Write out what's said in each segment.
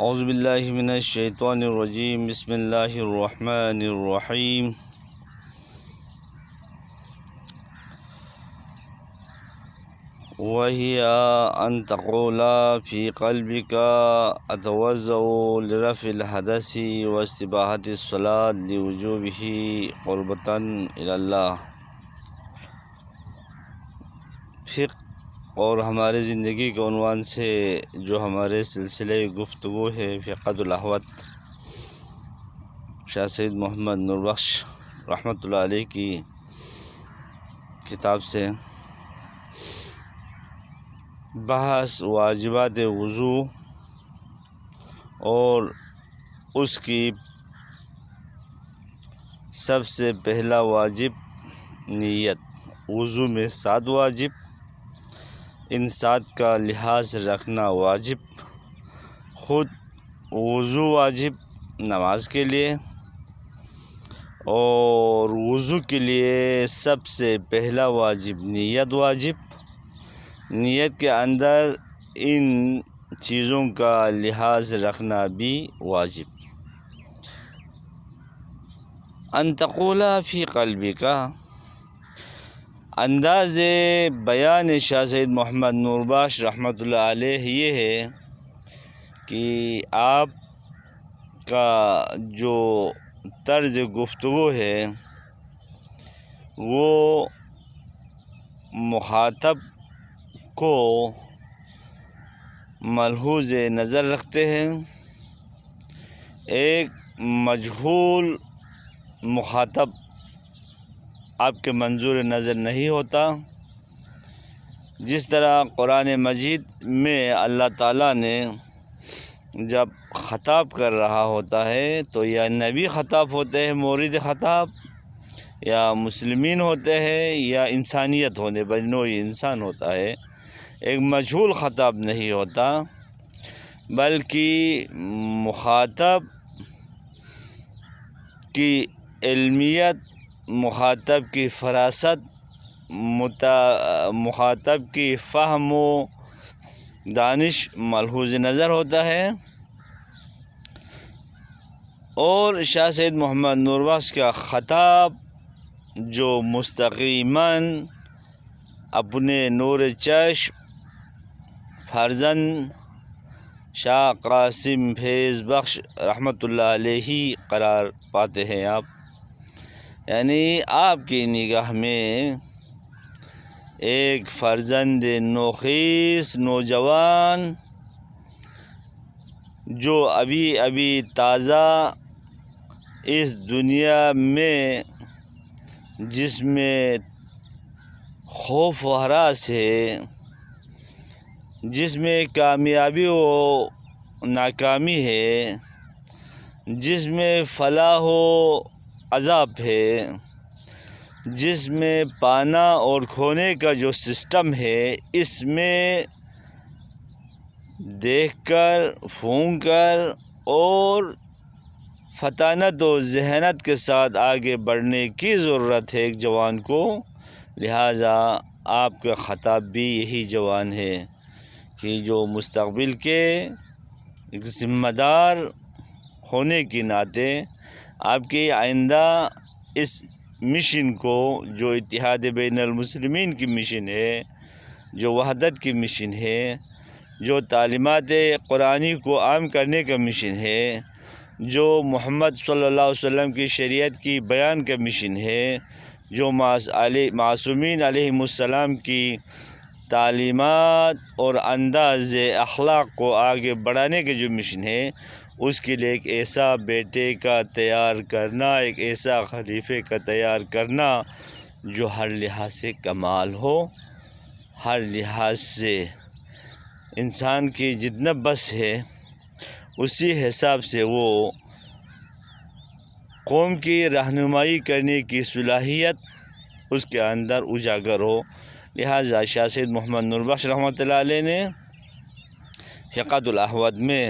اعوذ باللہ من الشیطان الرجیم بسم اللہ الرحمن الرحیم وَهِيَ أَن تَقُولَ فِي قَلْبِكَ أَتَوَضَّأُ لِرَفْعِ الْحَدَثِ وَاسْتِبَاحَةِ الصَّلَاةِ لِوُجُوبِهِ قُرْبَةً إِلَى اللَّهِ۔ فقہ اور ہمارے زندگی کے عنوان سے جو ہمارے سلسلے گفتگو ہے فقہ الاحوط شاہ سید محمد نور بخش رحمۃ اللہ علیہ کی کتاب سے بحث واجبات وضو اور اس کی سب سے پہلا واجب نیت۔ وضو میں 7 واجب، ان 7 کا لحاظ رکھنا واجب۔ خود وضو واجب نماز کے لیے، اور وضو کے لیے سب سے پہلا واجب نیت واجب۔ نیت کے اندر ان چیزوں کا لحاظ رکھنا بھی واجب۔ ان تقول فی قلبک، انداز بیان شاہ سید محمد نور بخش رحمۃ اللہ علیہ یہ ہے کہ آپ کا جو طرز گفتگو ہے وہ مخاطب کو ملحوظ نظر رکھتے ہیں۔ ایک مجہول مخاطب آپ کے منظور نظر نہیں ہوتا۔ جس طرح قرآن مجید میں اللہ تعالیٰ نے جب خطاب کر رہا ہوتا ہے تو یا نبی خطاب ہوتے ہیں مورد خطاب، یا مسلمین ہوتے ہیں، یا انسانیت ہونے بنوع انسان ہوتا ہے۔ ایک مجہول خطاب نہیں ہوتا، بلکہ مخاطب کی علمیت، مخاطب کی فراست، مخاطب کی فہم و دانش ملحوظ نظر ہوتا ہے۔ اور شاہ سید محمد نور بخش کا خطاب جو مستقیماً اپنے نور چشم فرزند شاہ قاسم فیض بخش رحمۃ اللہ علیہ قرار پاتے ہیں آپ، یعنی آپ کی نگاہ میں ایک فرزند نوخیس نوجوان جو ابھی تازہ اس دنیا میں جس میں خوف و ہراس ہے، جس میں کامیابی و ناکامی ہے، جس میں فلاح و عذاب ہے، جس میں پانا اور کھونے کا جو سسٹم ہے، اس میں دیکھ کر پھونک کر اور فطانت و ذہانت کے ساتھ آگے بڑھنے کی ضرورت ہے ایک جوان کو۔ لہٰذا آپ کا خطاب بھی یہی جوان ہے کہ جو مستقبل کے ایک ذمہ دار ہونے کے ناطے آپ کی آئندہ اس مشن کو، جو اتحاد بین المسلمین کی مشن ہے، جو وحدت کی مشن ہے، جو تعلیمات قرآنی کو عام کرنے کا مشن ہے، جو محمد صلی اللہ علیہ وسلم کی شریعت کی بیان کا مشن ہے، جو معصومین علیہم السلام کی تعلیمات اور انداز اخلاق کو آگے بڑھانے کے جو مشن ہے، اس کے لیے ایک ایسا بیٹے کا تیار کرنا، ایک ایسا خلیفے کا تیار کرنا جو ہر لحاظ سے کمال ہو، ہر لحاظ سے انسان کی جتنا بس ہے اسی حساب سے وہ قوم کی رہنمائی کرنے کی صلاحیت اس کے اندر اجاگر ہو۔ لہٰذا شاہ سید محمد نور بخش رحمۃ اللہ علیہ نے فقہ الاحوط میں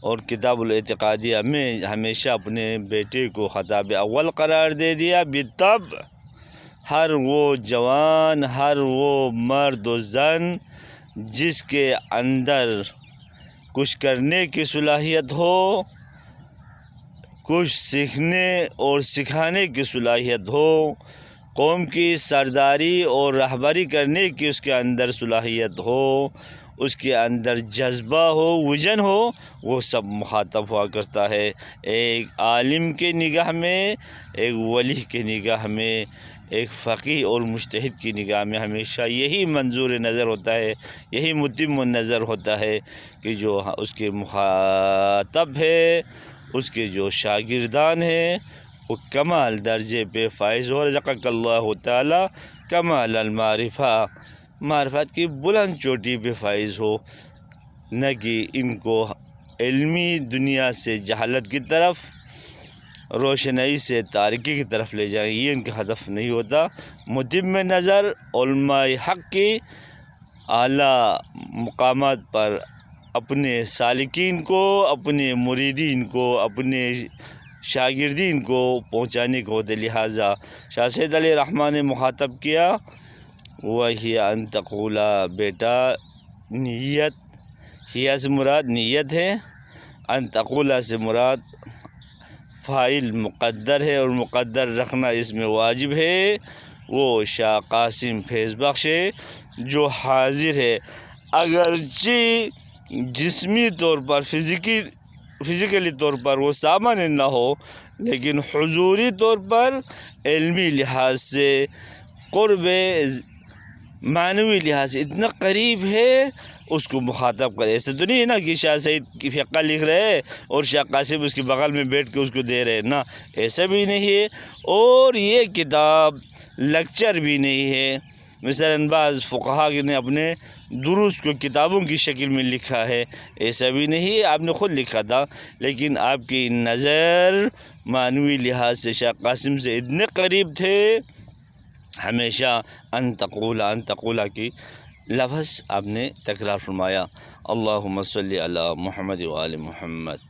اور کتاب الاعتقادیہ میں ہمیشہ اپنے بیٹے کو خطاب اول قرار دے دیا۔ بالطبع ہر وہ جوان، ہر وہ مرد و زن جس کے اندر کچھ کرنے کی صلاحیت ہو، کچھ سیکھنے اور سکھانے کی صلاحیت ہو، قوم کی سرداری اور رہبری کرنے کی اس کے اندر صلاحیت ہو، اس کے اندر جذبہ ہو، وژن ہو، وہ سب مخاطب ہوا کرتا ہے۔ ایک عالم کے نگاہ میں، ایک ولی کے نگاہ میں، ایک فقیہ اور مجتہد کی نگاہ میں ہمیشہ یہی منظور نظر ہوتا ہے، یہی متم نظر ہوتا ہے کہ جو اس کے مخاطب ہے، اس کے جو شاگردان ہیں، وہ کمال درجے پہ فائز ہو۔ رزقک اللہ تعالی کمال المعرفہ، معرفت کی بلند چوٹی پہ فائز ہو، نہ کہ ان کو علمی دنیا سے جہالت کی طرف، روشنائی سے تاریکی کی طرف لے جائیں، یہ ان کا ہدف نہیں ہوتا۔ متم نظر علماء حق کی اعلیٰ مقامات پر اپنے سالکین کو، اپنے مریدین کو، اپنے شاگردین کو پہنچانے کو ہوتے۔ لہٰذا شاہ سید علیہ الرحمٰن نے مخاطب کیا، وہی ان تقولا، بیٹا نیت، ہیا سے مراد نیت ہے، ان تقولا سے مراد فاعل مقدر ہے، اور مقدر رکھنا اس میں واجب ہے۔ وہ شاہ قاسم فیض بخش ہے جو حاضر ہے، اگرچہ جسمی طور پر فزیکلی طور پر وہ سامنے نہ ہو، لیکن حضوری طور پر علمی لحاظ سے، قرب معنوی لحاظ سے اتنا قریب ہے، اس کو مخاطب کرے۔ ایسے تو نہیں ہے نا کہ شاہ سید کی فقہ لکھ رہے اور شاہ قاسم اس کے بغل میں بیٹھ کے اس کو دے رہے، نہ ایسا بھی نہیں ہے۔ اور یہ کتاب لیکچر بھی نہیں ہے، مثلاً بعض فقہا نے اپنے دروس کو کتابوں کی شکل میں لکھا ہے، ایسا بھی نہیں ہے، آپ نے خود لکھا تھا، لیکن آپ کی نظر معنوی لحاظ سے شاہ قاسم سے اتنے قریب تھے، ہمیشہ ان تقولا کی لفظ آپ نے تکرار فرمایا۔ اللہم صلی علی محمد و آل محمد۔